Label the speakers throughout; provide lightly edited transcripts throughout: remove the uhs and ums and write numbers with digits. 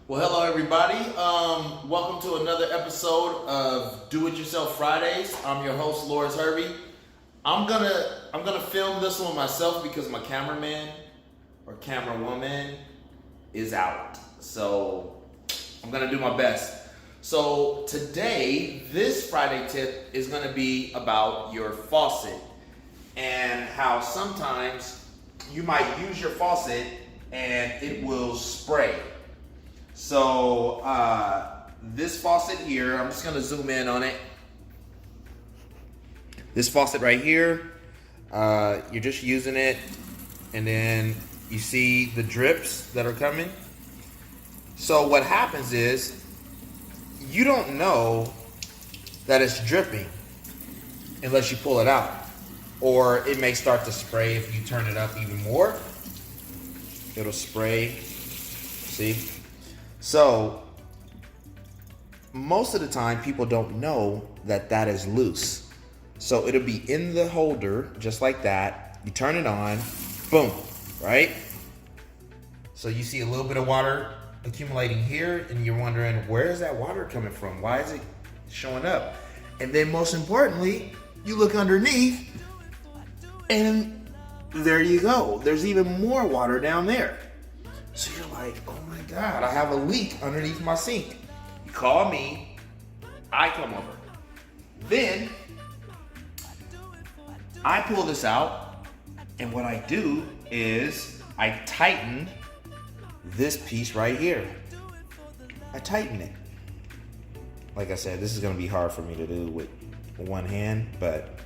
Speaker 1: Well, hello everybody. Welcome to another episode of Do It Yourself Fridays. I'm your host, Loris Hervey. I'm gonna film this one myself because my cameraman or camerawoman is out. So I'm gonna do my best. So today, this Friday tip is gonna be about your faucet and how sometimes you might use your faucet and it will spray. So this faucet here, I'm just gonna zoom in on it. This faucet right here, you're just using it, and then you see the drips that are coming. So what happens is, you don't know that it's dripping unless you pull it out. Or it may start to spray if you turn it up even more. It'll spray, see? So, most of the time, people don't know that that is loose. So, it'll be in the holder, just like that. You turn it on, boom, right? So, you see a little bit of water accumulating here, and you're wondering, where is that water coming from? Why is it showing up? And then, most importantly, you look underneath, and there you go. There's even more water down there. So you're like, oh my God, I have a leak underneath my sink. You call me, I come over. Then, I pull this out, and what I do is I tighten this piece right here. I tighten it. Like I said, this is gonna be hard for me to do with one hand, but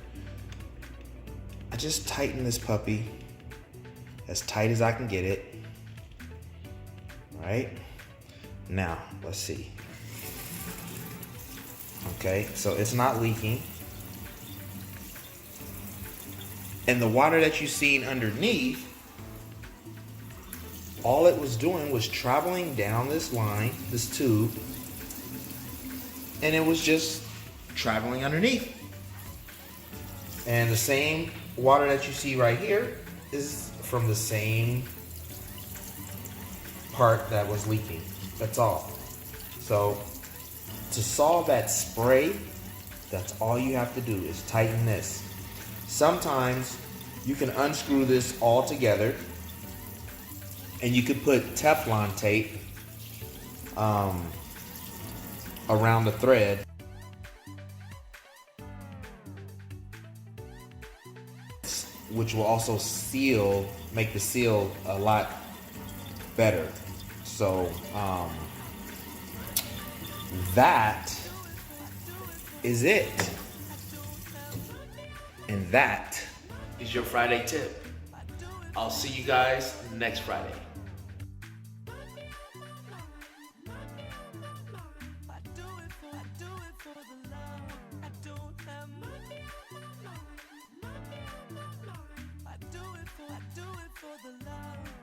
Speaker 1: I just tighten this puppy as tight as I can get it. All right, now let's see. Okay, so it's not leaking. And the water that you seen underneath, all it was doing was traveling down this line, this tube, and it was just traveling underneath. And the same water that you see right here is from the same part that was leaking. That's all. So to solve that spray, that's all you have to do is tighten this. Sometimes you can unscrew this all together, and you could put Teflon tape around the thread, which will also make the seal a lot better. So that is it. And that is your Friday tip. I'll see you guys next Friday.
Speaker 2: I do it for the love.